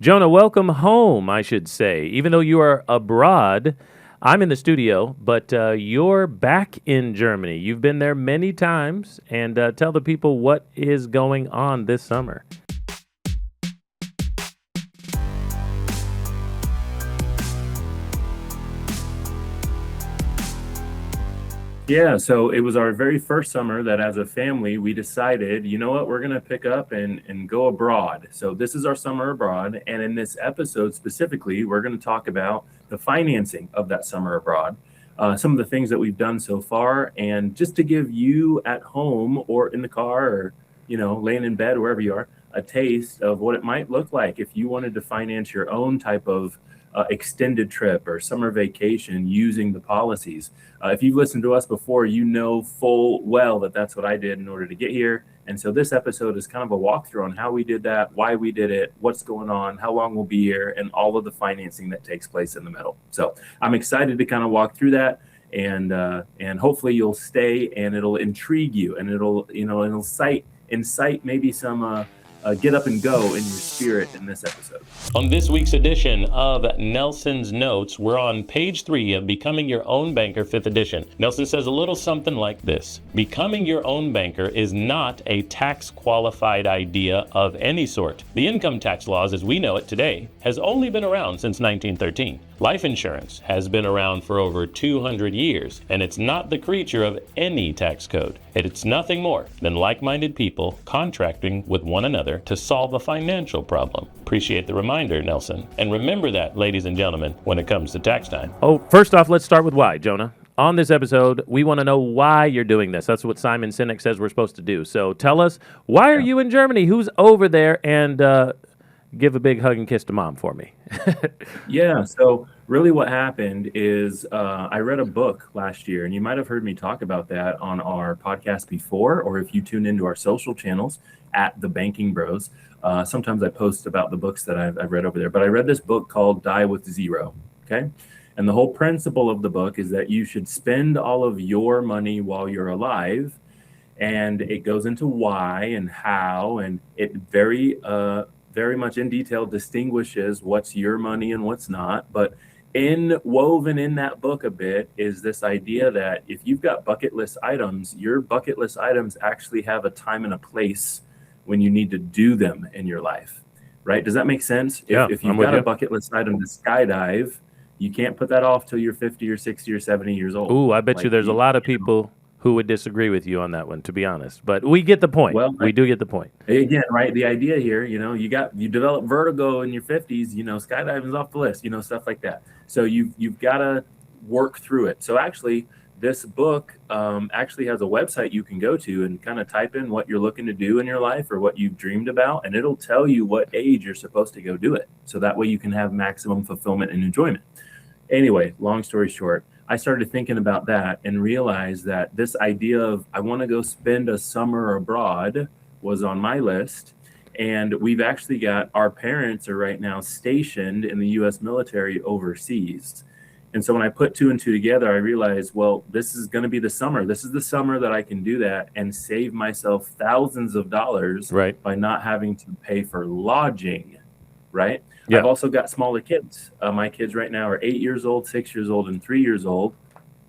Jonah, welcome home, I should say. Even though you are abroad, I'm in the studio, but you're back in Germany. You've been there many times, and tell the people what is going on this summer. Yeah, so it was our very first summer that as a family, we decided, you know what, we're going to pick up and go abroad. So this is our summer abroad. And in this episode specifically, we're going to talk about the financing of that summer abroad, some of the things that we've done so far, and just to give you at home or in the car or, laying in bed, wherever you are, a taste of what it might look like if you wanted to finance your own type of extended trip or summer vacation using the policies. If you've listened to us before, you know full well that that's what I did in order to get here. And so this episode is kind of a walkthrough on how we did that, why we did it, what's going on, how long we'll be here, and all of the financing that takes place in the middle. So I'm excited to kind of walk through that. And hopefully you'll stay and it'll intrigue you and it'll incite maybe some get up and go in your spirit in this episode. On this week's edition of Nelson's Notes, we're on page 3 of Becoming Your Own Banker, 5th edition. Nelson says a little something like this. Becoming your own banker is not a tax-qualified idea of any sort. The income tax laws as we know it today has only been around since 1913. Life insurance has been around for over 200 years, and it's not the creature of any tax code. It's nothing more than like-minded people contracting with one another to solve a financial problem. Appreciate the reminder, Nelson. And remember that, ladies and gentlemen, when it comes to tax time. Oh, first off, let's start with why, Jonah. On this episode, we want to know why you're doing this. That's what Simon Sinek says we're supposed to do. So tell us, why are you in Germany? Who's over there? And give a big hug and kiss to Mom for me. Yeah, so really what happened is I read a book last year, and you might have heard me talk about that on our podcast before, or if you tune into our social channels at The Banking Bros. Sometimes I post about the books that I've read over there, but I read this book called Die with Zero, okay? And the whole principle of the book is that you should spend all of your money while you're alive, and it goes into why and how, and it very much in detail distinguishes what's your money and what's not. But woven in that book a bit is this idea that if you've got bucket list items, your bucket list items actually have a time and a place when you need to do them in your life, right? Does that make sense? Yeah, if you've got a bucket list item to skydive, you can't put that off till you're 50 or 60 or 70 years old. Ooh, I bet you there's a lot of people who would disagree with you on that one, to be honest. But we get the point. Well, we do get the point. Again, right? The idea here, you develop vertigo in your 50s, skydiving's off the list, stuff like that. So you've got to work through it. So actually, this book actually has a website you can go to and kind of type in what you're looking to do in your life or what you've dreamed about, and it'll tell you what age you're supposed to go do it. So that way you can have maximum fulfillment and enjoyment. Anyway, long story short, I started thinking about that and realized that this idea of I want to go spend a summer abroad was on my list. And we've actually got our parents are right now stationed in the U.S. military overseas. And so when I put 2 and 2 together, I realized, well, this is going to be the summer. This is the summer that I can do that and save myself thousands of dollars by not having to pay for lodging, right? Yeah. I've also got smaller kids. My kids right now are 8 years old, 6 years old, and 3 years old.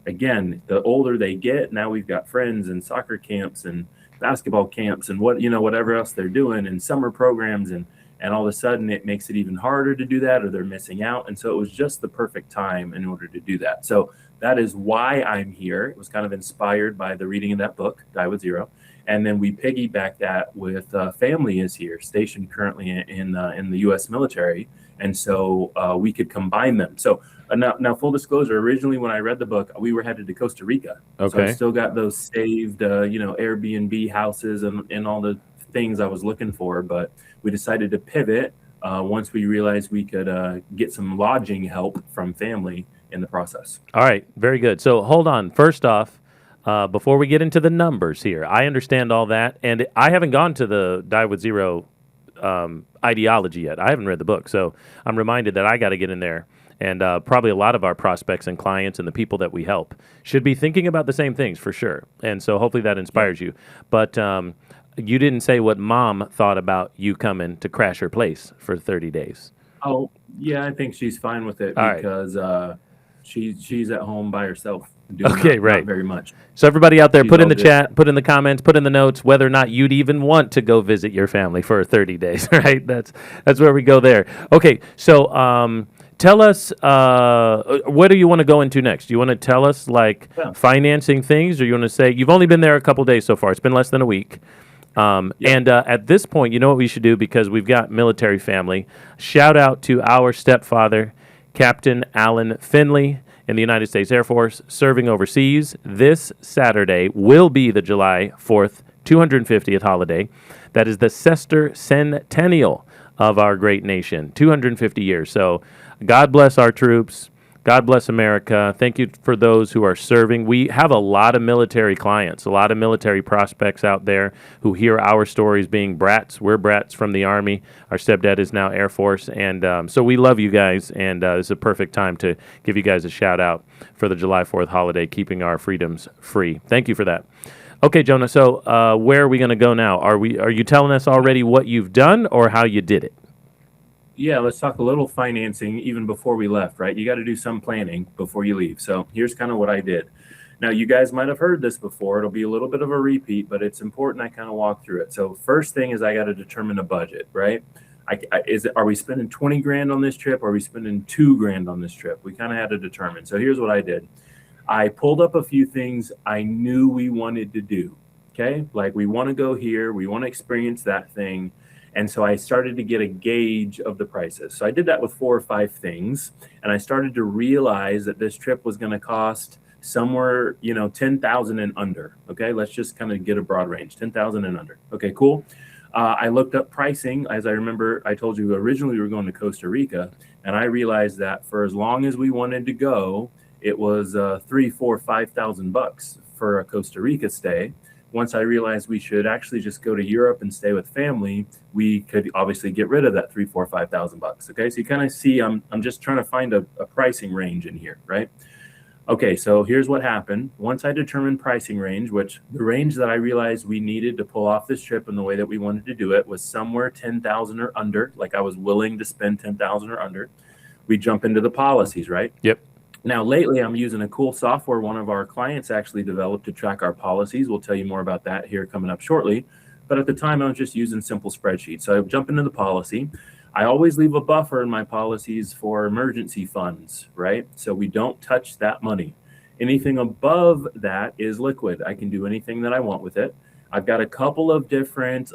Again, the older they get, now we've got friends and soccer camps and basketball camps and whatever else they're doing and summer programs. And all of a sudden it makes it even harder to do that, or they're missing out. And so it was just the perfect time in order to do that. So that is why I'm here. It was kind of inspired by the reading of that book, Die with Zero. And then we piggyback that with family is here, stationed currently in the U.S. military. And so we could combine them. So now, full disclosure, originally when I read the book, we were headed to Costa Rica. Okay. So I still got those saved, Airbnb houses and all the things I was looking for. But we decided to pivot once we realized we could get some lodging help from family in the process. All right. Very good. So hold on. First off, before we get into the numbers here, I understand all that, and I haven't gone to the Die with Zero ideology yet. I haven't read the book, so I'm reminded that I got to get in there, and probably a lot of our prospects and clients and the people that we help should be thinking about the same things for sure, and so hopefully that inspires you. But you didn't say what Mom thought about you coming to crash her place for 30 days. Oh, yeah, I think she's fine with it All right. because she's at home by herself doing Okay, not right. very much. So everybody out there, She's put in all the good. chat, put in the comments, put in the notes whether or not you'd even want to go visit your family for 30 days, right? That's where we go there. Okay, so tell us what do you want to go into next? Do you want to tell us like Yeah. financing things, or you want to say you've only been there a couple days so far? It's been less than a week. Yep. And at this point, you know what we should do because we've got military family. Shout out to our stepfather, Captain Alan Finley in the United States Air Force, serving overseas. This Saturday will be the July 4th, 250th holiday. That is the sesquicentennial of our great nation, 250 years. So God bless our troops. God bless America. Thank you for those who are serving. We have a lot of military clients, a lot of military prospects out there who hear our stories being brats. We're brats from the Army. Our stepdad is now Air Force. And so we love you guys. And it's a perfect time to give you guys a shout out for the July 4th holiday, keeping our freedoms free. Thank you for that. Okay, Jonah. So where are we going to go now? Are you telling us already what you've done or how you did it? Yeah, let's talk a little financing even before we left, right? You got to do some planning before you leave. So here's kind of what I did. Now, you guys might have heard this before. It'll be a little bit of a repeat, but it's important I kind of walk through it. So first thing is I got to determine a budget, right? Are we spending 20 grand on this trip? Or are we spending 2 grand on this trip? We kind of had to determine. So here's what I did. I pulled up a few things I knew we wanted to do. Okay. Like we want to go here. We want to experience that thing. And so I started to get a gauge of the prices. So I did that with 4 or 5 things. And I started to realize that this trip was going to cost somewhere, 10,000 and under. Okay. Let's just kind of get a broad range, 10,000 and under. Okay, cool. I looked up pricing. As I remember, I told you originally we were going to Costa Rica. And I realized that for as long as we wanted to go, it was $3,000, $4,000, $5,000 for a Costa Rica stay. Once I realized we should actually just go to Europe and stay with family, we could obviously get rid of that $3,000, $4,000, $5,000. Okay, so you kind of see I'm just trying to find a pricing range in here, right? Okay, so here's what happened. Once I determined pricing range, which the range that I realized we needed to pull off this trip in the way that we wanted to do it was somewhere 10,000 or under, like I was willing to spend 10,000 or under, we jump into the policies, right? Yep. Now, lately, I'm using a cool software one of our clients actually developed to track our policies. We'll tell you more about that here coming up shortly. But at the time, I was just using simple spreadsheets. So I jump into the policy. I always leave a buffer in my policies for emergency funds, right? So we don't touch that money. Anything above that is liquid. I can do anything that I want with it. I've got a couple of different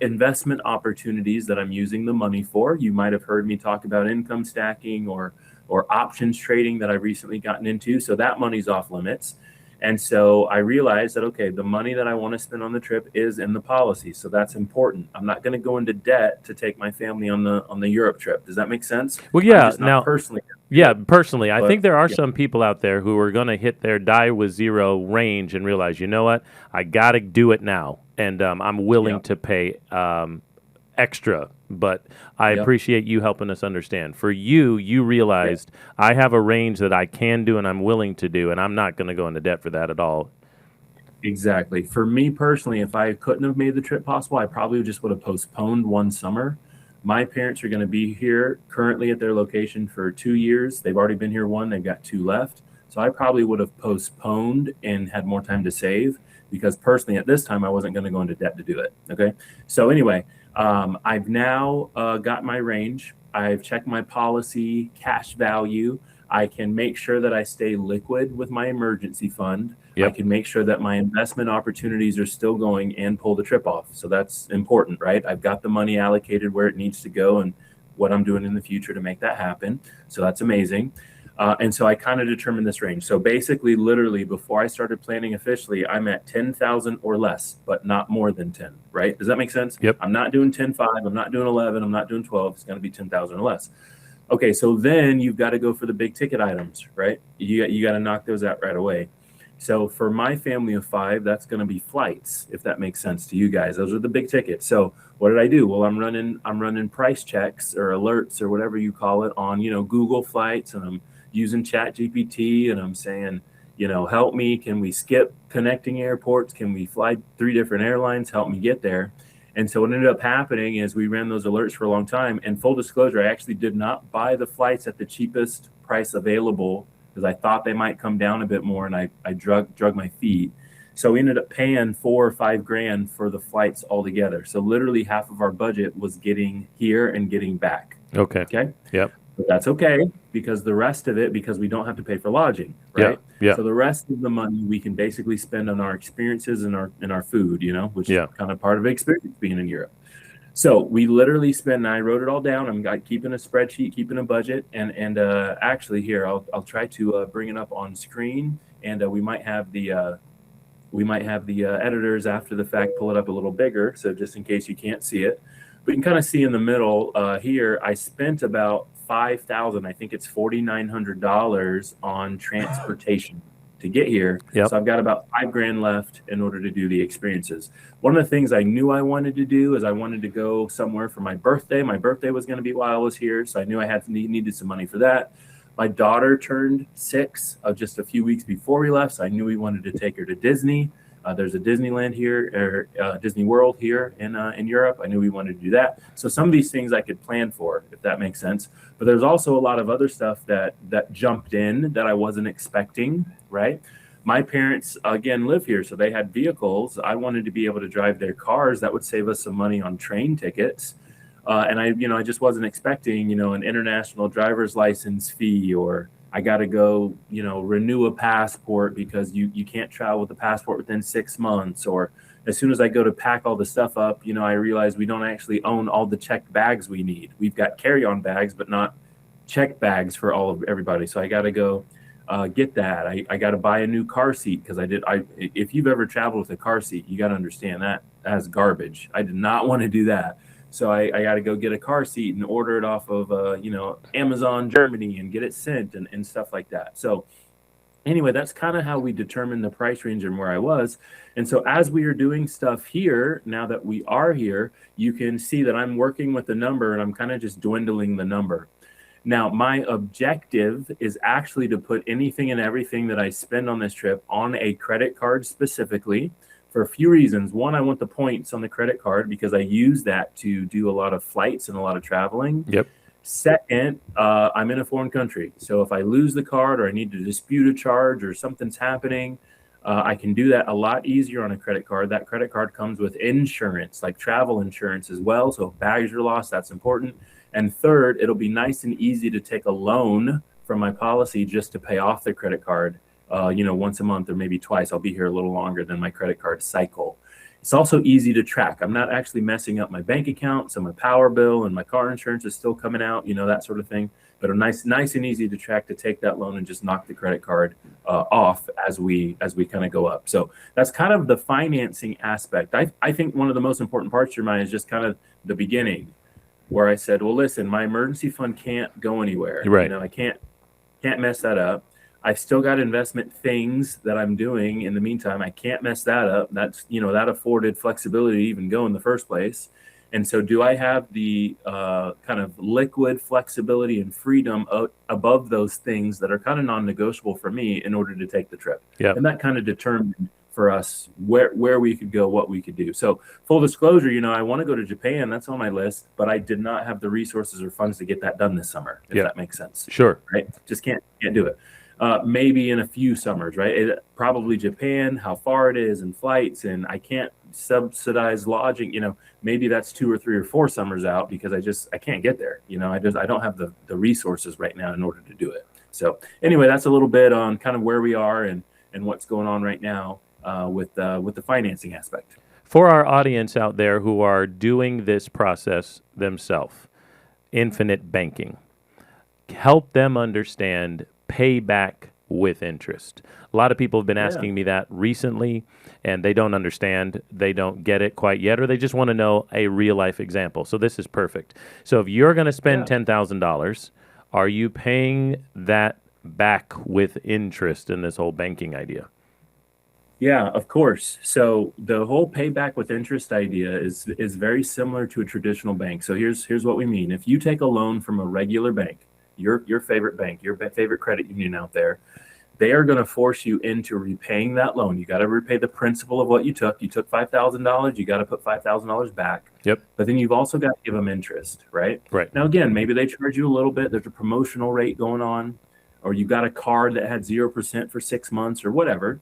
investment opportunities that I'm using the money for. You might have heard me talk about income stacking or options trading that I've recently gotten into. So that money's off limits. And so I realized that, okay, the money that I want to spend on the trip is in the policy. So that's important. I'm not going to go into debt to take my family on the Europe trip. Does that make sense? Well, yeah. Now, personally. Yeah, personally, I But, think there are yeah. some people out there who are going to hit their die with zero range and realize, you know what, I got to do it now. And I'm willing Yeah. to pay extra. But I Yep. appreciate you helping us understand. For you realized I have a range that I can do and I'm willing to do, and I'm not going to go into debt for that at all. Exactly. For me personally, if I couldn't have made the trip possible, I probably just would have postponed one summer. My parents are going to be here currently at their location for 2 years. They've already been here one, they've got 2 left. So I probably would have postponed and had more time to save because personally at this time I wasn't going to go into debt to do it. Okay. So anyway, I've now got my range. I've checked my policy cash value. I can make sure that I stay liquid with my emergency fund. Yep. I can make sure that my investment opportunities are still going and pull the trip off. So that's important, right? I've got the money allocated where it needs to go and what I'm doing in the future to make that happen. So that's amazing. And so I kind of determined this range. So basically, literally, before I started planning officially, I'm at 10,000 or less, but not more than 10, right? Does that make sense? Yep. I'm not doing 10.5. I'm not doing 11. I'm not doing 12. It's going to be 10,000 or less. Okay, so then you've got to go for the big ticket items, right? You got to knock those out right away. So for my family of 5, that's going to be flights, if that makes sense to you guys. Those are the big tickets. So what did I do? Well, I'm running price checks or alerts or whatever you call it on, Google Flights, and I'm using Chat GPT, and I'm saying, help me. Can we skip connecting airports? Can we fly 3 different airlines? Help me get there. And so what ended up happening is we ran those alerts for a long time. And full disclosure, I actually did not buy the flights at the cheapest price available because I thought they might come down a bit more, and I drug my feet. So we ended up paying $4 or $5 grand for the flights altogether. So literally half of our budget was getting here and getting back. Okay. Okay. Yep. But that's okay, because the rest of it, because we don't have to pay for lodging, right? Yeah. So the rest of the money we can basically spend on our experiences and our food, which is kind of part of experience being in Europe. So we literally spend, and I wrote it all down. I'm keeping a spreadsheet, keeping a budget, and actually here I'll try to bring it up on screen, and we might have the editors after the fact pull it up a little bigger, so just in case you can't see it. But you can kind of see in the middle here, I spent about $5,000, I think it's $4,900 on transportation to get here. Yep. So I've got about $5 grand left in order to do the experiences. One of the things I knew I wanted to do is I wanted to go somewhere for my birthday. My birthday was going to be while I was here, so I knew I needed some money for that. My daughter turned 6 just a few weeks before we left, so I knew we wanted to take her to Disney. There's a Disneyland here, or Disney World here in Europe. I knew we wanted to do that. So some of these things I could plan for, if that makes sense. But there's also a lot of other stuff that jumped in that I wasn't expecting, right? My parents, again, live here, so they had vehicles. I wanted to be able to drive their cars. That would save us some money on train tickets. And I just wasn't expecting, an international driver's license fee, or I got to go, renew a passport because you can't travel with a passport within 6 months. Or as soon as I go to pack all the stuff up, I realize we don't actually own all the checked bags we need. We've got carry-on bags, but not checked bags for everybody. So I got to go get that. I got to buy a new car seat because if you've ever traveled with a car seat, you got to understand that's garbage. I did not want to do that. So I got to go get a car seat and order it off of, Amazon Germany and get it sent and stuff like that. So anyway, that's kind of how we determined the price range and where I was. And so as we are doing stuff here, now that we are here, you can see that I'm working with the number and I'm kind of just dwindling the number. Now, my objective is actually to put anything and everything that I spend on this trip on a credit card specifically, for a few reasons. One, I want the points on the credit card because I use that to do a lot of flights and a lot of traveling. Yep. Second, I'm in a foreign country. So if I lose the card or I need to dispute a charge or something's happening, I can do that a lot easier on a credit card. That credit card comes with insurance, like travel insurance as well. So if bags are lost, that's important. And third, it'll be nice and easy to take a loan from my policy just to pay off the credit card. Once a month or maybe twice. I'll be here a little longer than my credit card cycle. It's also easy to track. I'm not actually messing up my bank account, so my power bill and my car insurance is still coming out, that sort of thing. But nice and easy to track, to take that loan and just knock the credit card off as we kind of go up. So that's kind of the financing aspect. I think one of the most important parts, Jeremiah, is just kind of the beginning, where I said, well, listen, my emergency fund can't go anywhere. Right. I can't mess that up. I've still got investment things that I'm doing in the meantime. I can't mess that up. That's, that afforded flexibility to even go in the first place. And so do I have the kind of liquid flexibility and freedom above those things that are kind of non-negotiable for me in order to take the trip? Yeah. And that kind of determined for us where we could go, what we could do. So full disclosure, I want to go to Japan. That's on my list, but I did not have the resources or funds to get that done this summer, if that makes sense. Sure. Right? Just can't do it. Maybe in a few summers, right? Probably Japan, how far it is and flights, and I can't subsidize lodging. Maybe that's 2 or 3 or 4 summers out because I can't get there. I don't have the resources right now in order to do it. So anyway, that's a little bit on kind of where we are and what's going on right now with the financing aspect. For our audience out there who are doing this process themselves, infinite banking, help them understand payback with interest. A lot of people have been asking me that recently, and they don't understand, they don't get it quite yet, or they just want to know a real life example. So this is perfect. So if you're going to spend $10,000, are you paying that back with interest in this whole banking idea? Yeah, of course. So the whole payback with interest idea is very similar to a traditional bank. So here's what we mean. If you take a loan from a regular bank, your favorite bank, your favorite credit union out there, they are going to force you into repaying that loan. You got to repay the principal of what you took. You took $5,000. You got to put $5,000 back. Yep. But then you've also got to give them interest, right? Right. Now, again, maybe they charge you a little bit. There's a promotional rate going on, or you got a card that had 0% for 6 months or whatever.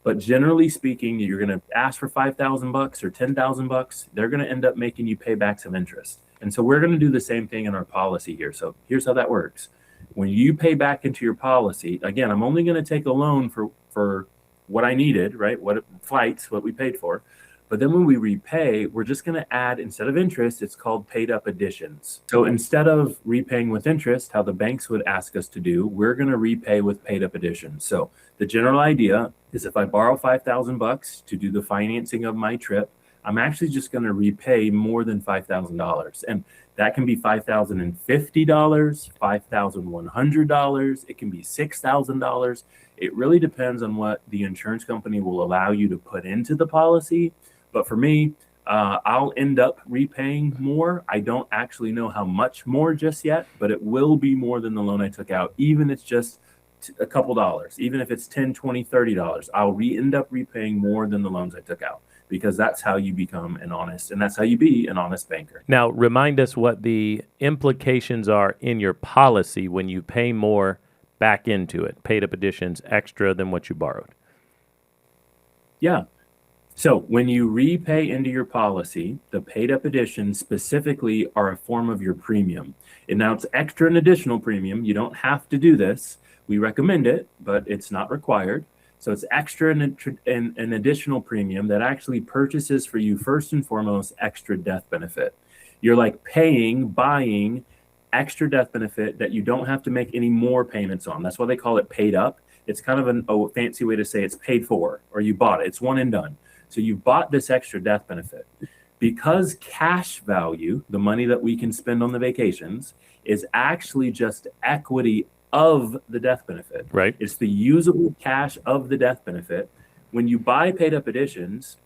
But generally speaking, you're going to ask for $5,000 or $10,000. They're going to end up making you pay back some interest. And so we're going to do the same thing in our policy here. So here's how that works. When you pay back into your policy, again, I'm only going to take a loan for what I needed, right? What flights, what we paid for. But then when we repay, we're just going to add, instead of interest, it's called paid up additions. So instead of repaying with interest, how the banks would ask us to do, we're going to repay with paid up additions. So the general idea is if I borrow $5,000 to do the financing of my trip, I'm actually just going to repay more than $5,000. And that can be $5,050, $5,100. It can be $6,000. It really depends on what the insurance company will allow you to put into the policy. But for me, I'll end up repaying more. I don't actually know how much more just yet, but it will be more than the loan I took out, even if it's just a couple dollars, even if it's $10, $20, $30. I'll end up repaying more than the loans I took out, because that's how you become an honest, and that's how you be an honest banker. Now, remind us what the implications are in your policy when you pay more back into it, paid up additions extra than what you borrowed. Yeah. So when you repay into your policy, the paid up additions specifically are a form of your premium. And now it's extra and additional premium. You don't have to do this. We recommend it, but it's not required. So it's extra and an additional premium that actually purchases for you, first and foremost, extra death benefit. You're like buying extra death benefit that you don't have to make any more payments on. That's why they call it paid up. It's kind of a fancy way to say it's paid for, or you bought it. It's one and done. So you bought this extra death benefit. Because cash value, the money that we can spend on the vacations, is actually just equity of the death benefit. Right. It's the usable cash of the death benefit. When you buy paid up additions,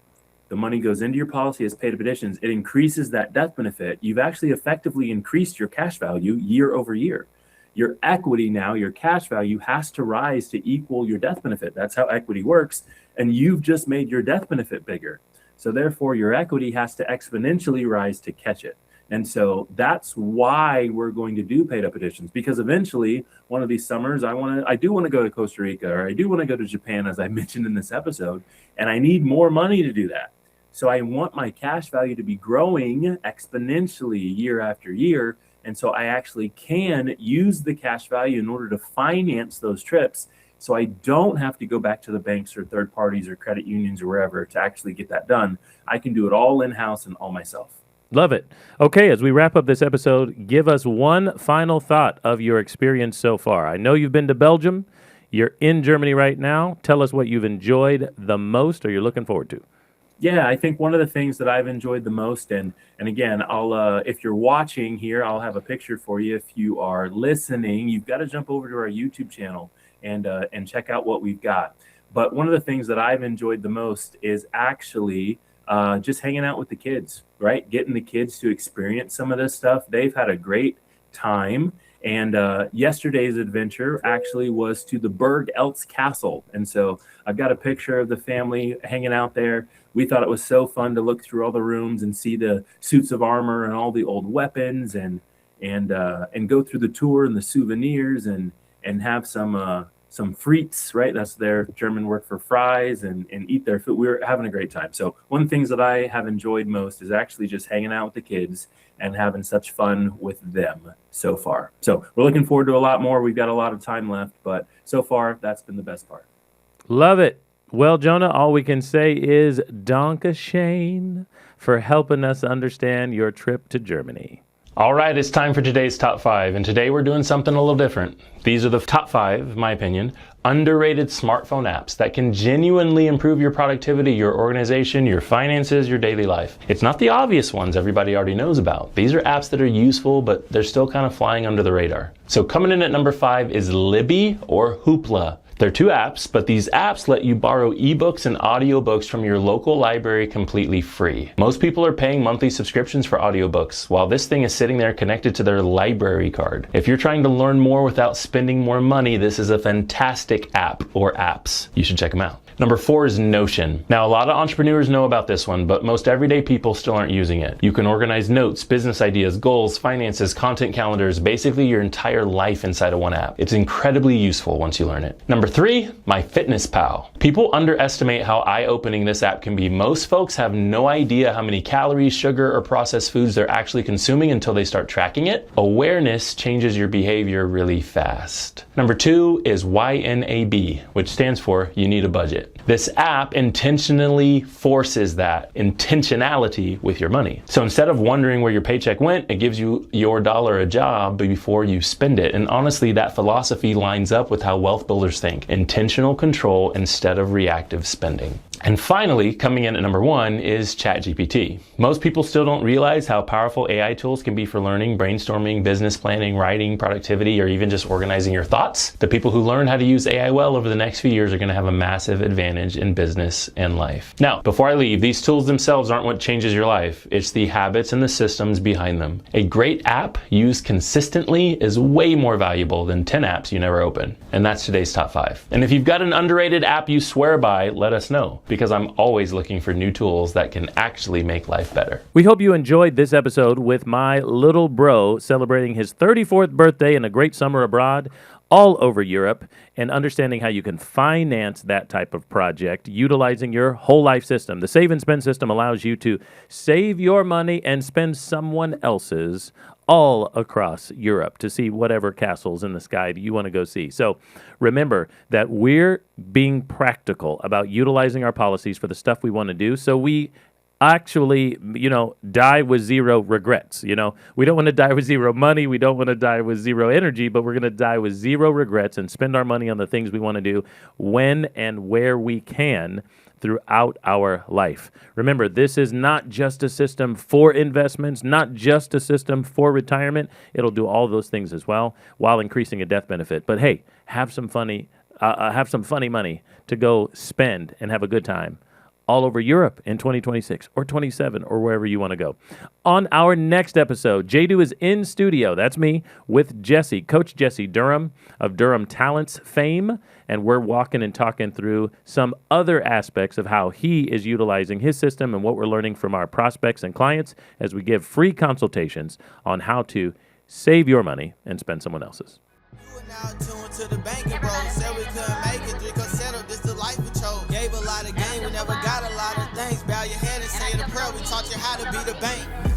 the money goes into your policy as paid up additions. It increases that death benefit. You've actually effectively increased your cash value year over year. Your equity now, your cash value has to rise to equal your death benefit. That's how equity works. And you've just made your death benefit bigger. So therefore, your equity has to exponentially rise to catch it. And so that's why we're going to do paid up additions, because eventually one of these summers, I do want to go to Costa Rica, or I do want to go to Japan, as I mentioned in this episode, and I need more money to do that. So I want my cash value to be growing exponentially year after year. And so I actually can use the cash value in order to finance those trips. So I don't have to go back to the banks or third parties or credit unions or wherever to actually get that done. I can do it all in-house and all myself. Love it. Okay, as we wrap up this episode, give us one final thought of your experience so far. I know you've been to Belgium. You're in Germany right now. Tell us what you've enjoyed the most or you're looking forward to. Yeah, I think one of the things that I've enjoyed the most, and again, I'll if you're watching here, I'll have a picture for you. If you are listening, you've got to jump over to our YouTube channel and check out what we've got. But one of the things that I've enjoyed the most is actually just hanging out with the kids, right? Getting the kids to experience some of this stuff. They've had a great time. And yesterday's adventure actually was to the Berg Eltz Castle. And so I've got a picture of the family hanging out there. We thought it was so fun to look through all the rooms and see the suits of armor and all the old weapons and go through the tour and the souvenirs and have some frites, right? That's their German word for fries, and eat their food. We were having a great time. So one of the things that I have enjoyed most is actually just hanging out with the kids and having such fun with them so far. So we're looking forward to a lot more. We've got a lot of time left, but so far that's been the best part. Love it. Well, Jonah, all we can say is Danke schön for helping us understand your trip to Germany. All right, it's time for today's top 5, and today we're doing something a little different. These are the top 5, in my opinion, underrated smartphone apps that can genuinely improve your productivity, your organization, your finances, your daily life. It's not the obvious ones everybody already knows about. These are apps that are useful, but they're still kind of flying under the radar. So coming in at number 5 is Libby or Hoopla. They're 2 apps, but these apps let you borrow ebooks and audiobooks from your local library completely free. Most people are paying monthly subscriptions for audiobooks, while this thing is sitting there connected to their library card. If you're trying to learn more without spending more money, this is a fantastic app or apps. You should check them out. Number 4 is Notion. Now, a lot of entrepreneurs know about this one, but most everyday people still aren't using it. You can organize notes, business ideas, goals, finances, content calendars, basically your entire life inside of one app. It's incredibly useful once you learn it. Number 3, MyFitnessPal. People underestimate how eye-opening this app can be. Most folks have no idea how many calories, sugar, or processed foods they're actually consuming until they start tracking it. Awareness changes your behavior really fast. Number 2 is YNAB, which stands for You Need a Budget. This app intentionally forces that intentionality with your money. So instead of wondering where your paycheck went, it gives you your dollar a job before you spend it. And honestly, that philosophy lines up with how wealth builders think. Intentional control instead of reactive spending. And finally, coming in at number 1 is ChatGPT. Most people still don't realize how powerful AI tools can be for learning, brainstorming, business planning, writing, productivity, or even just organizing your thoughts. The people who learn how to use AI well over the next few years are going to have a massive advantage in business and life. Now, before I leave, these tools themselves aren't what changes your life. It's the habits and the systems behind them. A great app used consistently is way more valuable than 10 apps you never open. And that's today's top 5. And if you've got an underrated app you swear by, let us know, because I'm always looking for new tools that can actually make life better. We hope you enjoyed this episode with my little bro celebrating his 34th birthday and a great summer abroad all over Europe, and understanding how you can finance that type of project utilizing your whole life system. The Save and Spend system allows you to save your money and spend someone else's all across Europe to see whatever castles in the sky that you want to go see. So remember that we're being practical about utilizing our policies for the stuff we want to do, so we actually, die with 0 regrets. We don't want to die with 0 money. We don't want to die with 0 energy, but we're going to die with 0 regrets and spend our money on the things we want to do when and where we can throughout our life. Remember, this is not just a system for investments, not just a system for retirement. It'll do all those things as well while increasing a death benefit. But hey, have some funny money to go spend and have a good time all over Europe in 2026 or 27 or wherever you want to go. On our next episode, Jadu is in studio. That's me with Jesse, Coach Jesse Durham of Durham Talents fame. And we're walking and talking through some other aspects of how he is utilizing his system and what we're learning from our prospects and clients as we give free consultations on how to save your money and spend someone else's. Now tuned to the banking bro. Said we couldn't make it. 3 cups settled. This the life we chose. Gave a lot of game. We never got a lot of things. Bow your head and say the prayer. We taught you how to be the bank.